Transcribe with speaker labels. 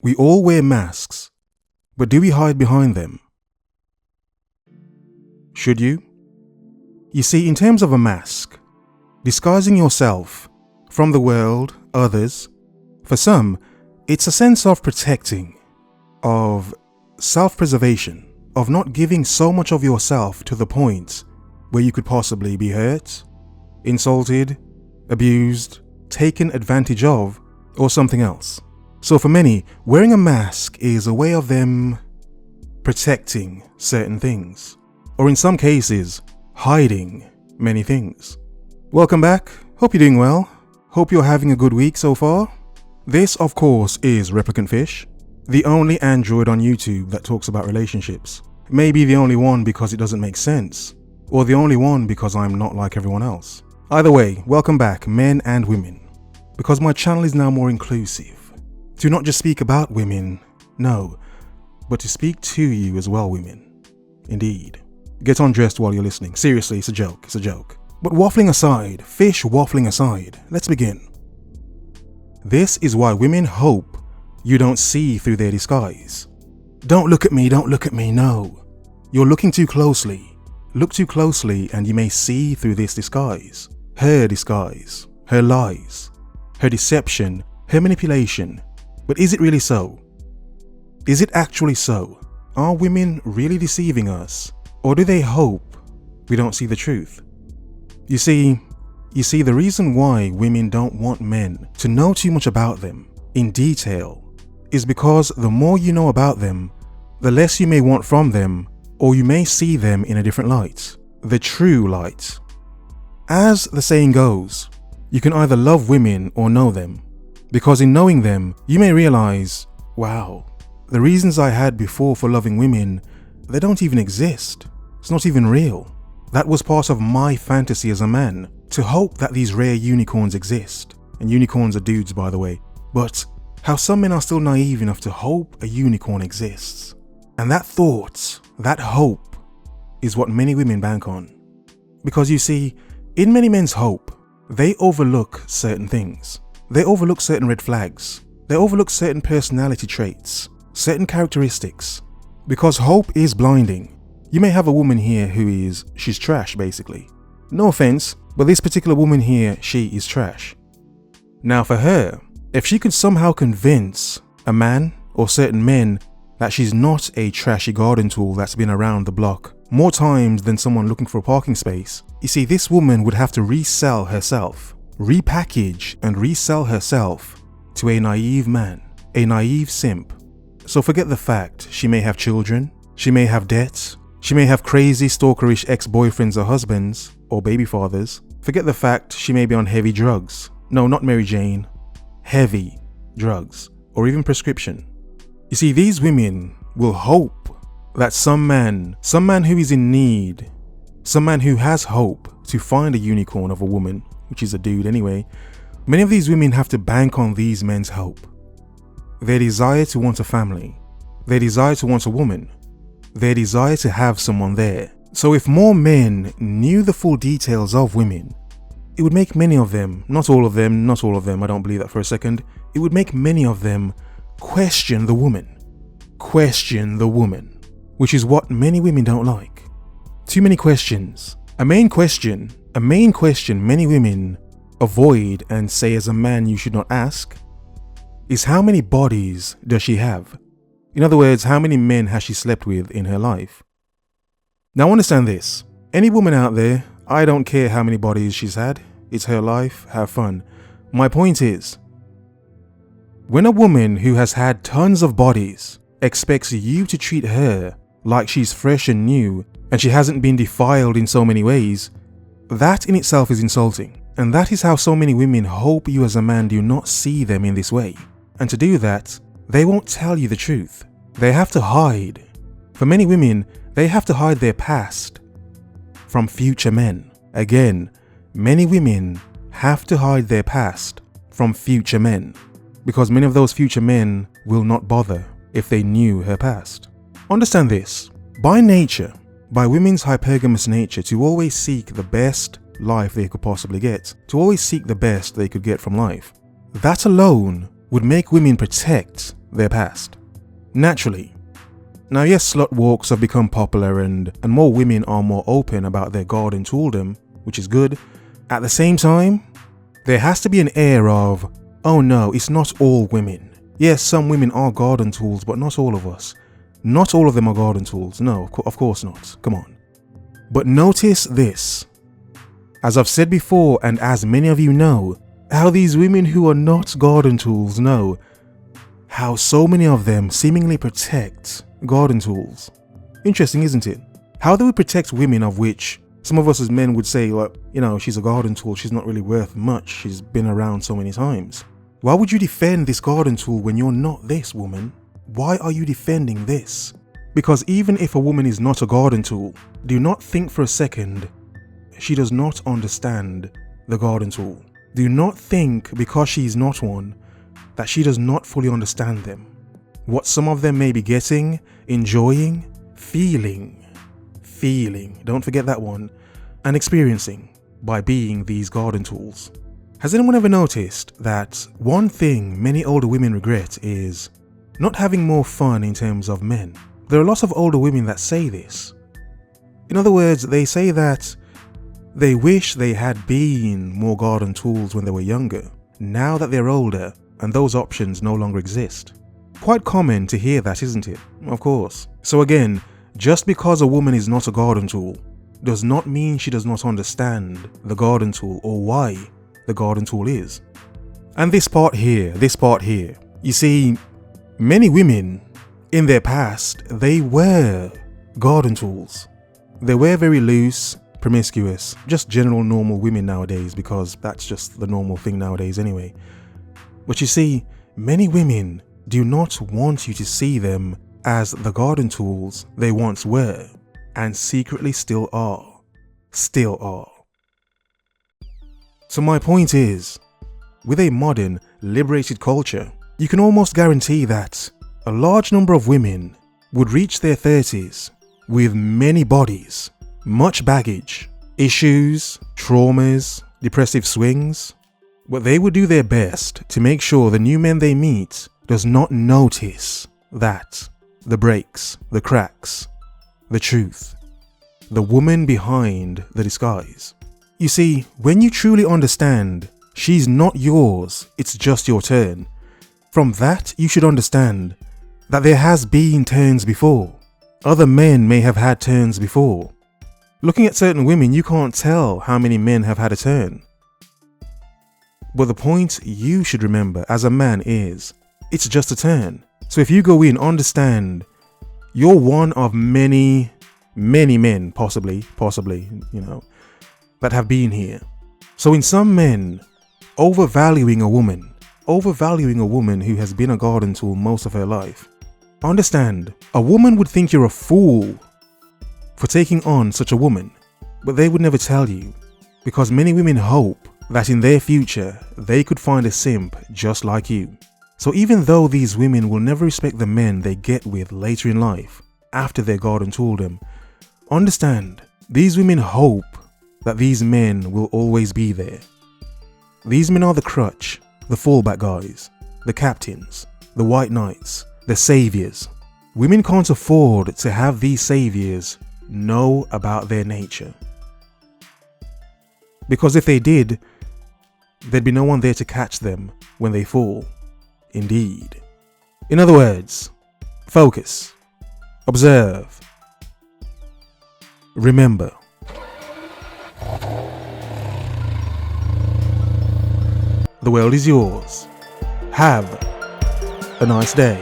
Speaker 1: We all wear masks, but do we hide behind them? Should you? You see, in terms of a mask, disguising yourself from the world, others, for some, it's a sense of protecting, of self-preservation, of not giving so much of yourself to the point where you could possibly be hurt, insulted, abused, taken advantage of, or something else. So for many, wearing a mask is a way of them protecting certain things, or in some cases, hiding many things. Welcome back. Hope you're doing well. Hope you're having a good week so far. This, of course, is Replicant Phish, the only android on YouTube that talks about relationships. Maybe the only one because it doesn't make sense, or the only one because I'm not like everyone else. Either way, welcome back, men and women, because my channel is now more inclusive. To not just speak about women, no, but to speak to you as well, women. Indeed. Get undressed while you're listening. Seriously, it's a joke, it's a joke. But waffling aside, Phish waffling aside, let's begin. This is why women hope you don't see through their disguise. Don't look at me, no. You're looking too closely. Look too closely and you may see through this disguise, her lies, her deception, her manipulation. But is it really so? Is it actually so? Are women really deceiving us? Or do they hope we don't see the truth? You see, the reason why women don't want men to know too much about them in detail is because the more you know about them, the less you may want from them, or you may see them in a different light, the true light. As the saying goes, you can either love women or know them, because in knowing them, you may realize, wow, the reasons I had before for loving women, they don't even exist. It's not even real. That was part of my fantasy as a man, to hope that these rare unicorns exist. And unicorns are dudes, by the way. But how some men are still naive enough to hope a unicorn exists. And that thought, that hope, is what many women bank on. Because you see, in many men's hope, they overlook certain things. They overlook certain red flags. They overlook certain personality traits, certain characteristics. Because hope is blinding. You may have a woman here she's trash basically. No offense, but this particular woman here, she is trash. Now for her, if she could somehow convince a man or certain men that she's not a trashy garden tool that's been around the block more times than someone looking for a parking space, you see, this woman would have to resell herself, repackage and resell herself to a naive man, a naive simp. So forget the fact she may have children, she may have debts, she may have crazy stalkerish ex-boyfriends or husbands or baby fathers. Forget the fact she may be on heavy drugs. No, not Mary Jane. Heavy drugs or even prescription. You see, these women will hope that some man who is in need, some man who has hope to find a unicorn of a woman, which is a dude anyway, many of these women have to bank on these men's hope. Their desire to want a family, their desire to want a woman, their desire to have someone there. So if more men knew the full details of women, it would make many of them, not all of them, I don't believe that for a second, it would make many of them question the woman, which is what many women don't like. Too many questions. A main question many women avoid and say as a man you should not ask is how many bodies does she have? In other words, how many men has she slept with in her life? Now understand this, any woman out there, I don't care how many bodies she's had, it's her life, have fun. My point is, when a woman who has had tons of bodies expects you to treat her like she's fresh and new and she hasn't been defiled in so many ways, that in itself is insulting. And that is how so many women hope you as a man do not see them in this way. And to do that, they won't tell you the truth. They have to hide. For many women, they have to hide their past from future men. Again, many women have to hide their past from future men because many of those future men will not bother if they knew her past. Understand this, by nature, by women's hypergamous nature to always seek the best life they could possibly get, to always seek the best they could get from life, that alone would make women protect their past. Naturally. Now yes, slut walks have become popular and more women are more open about their garden tooldom, which is good. At the same time, there has to be an air of, oh no, it's not all women. Yes, some women are garden tools, but not all of us. Not all of them are garden tools. No, of course not. Come on. But notice this. As I've said before, and as many of you know, how these women who are not garden tools know how so many of them seemingly protect garden tools. Interesting, isn't it? How they would protect women of which some of us as men would say, well, you know, she's a garden tool, she's not really worth much, she's been around so many times. Why would you defend this garden tool when you're not this woman? Why are you defending this? Because even if a woman is not a garden tool, do not think for a second she does not understand the garden tool. Do not think because she is not one that she does not fully understand them. What some of them may be getting, enjoying, feeling, don't forget that one, and experiencing by being these garden tools. Has anyone ever noticed that one thing many older women regret is not having more fun in terms of men? There are lots of older women that say this. In other words, they say that they wish they had been more garden tools when they were younger, now that they're older and those options no longer exist. Quite common to hear that, isn't it? Of course. So again, just because a woman is not a garden tool does not mean she does not understand the garden tool or why the garden tool is. And this part here, you see, many women in their past, they were garden tools. They were very loose, promiscuous, just general normal women nowadays, because that's just the normal thing nowadays anyway. But you see, many women do not want you to see them as the garden tools they once were, and secretly still are. So my point is, with a modern, liberated culture, you can almost guarantee that a large number of women would reach their 30s with many bodies, much baggage, issues, traumas, depressive swings, but they would do their best to make sure the new men they meet does not notice that, the breaks, the cracks, the truth, the woman behind the disguise. You see, when you truly understand she's not yours, it's just your turn, from that you should understand that there has been turns before. Other men may have had turns before. Looking at certain women, you can't tell how many men have had a turn. But the point you should remember as a man is, it's just a turn. So if you go in, understand, you're one of many men, possibly, you know, that have been here. So in some men, overvaluing a woman who has been a garden tool most of her life, understand, a woman would think you're a fool for taking on such a woman, but they would never tell you, because many women hope that in their future they could find a simp just like you. So even though these women will never respect the men they get with later in life, after their garden tooled them, understand, these women hope that these men will always be there. These men are the crutch, the fallback guys, the captains, the white knights, the saviors. Women can't afford to have these saviors know about their nature. Because if they did, there'd be no one there to catch them when they fall. Indeed. In other words, focus, observe, remember. The world is yours. Have a nice day.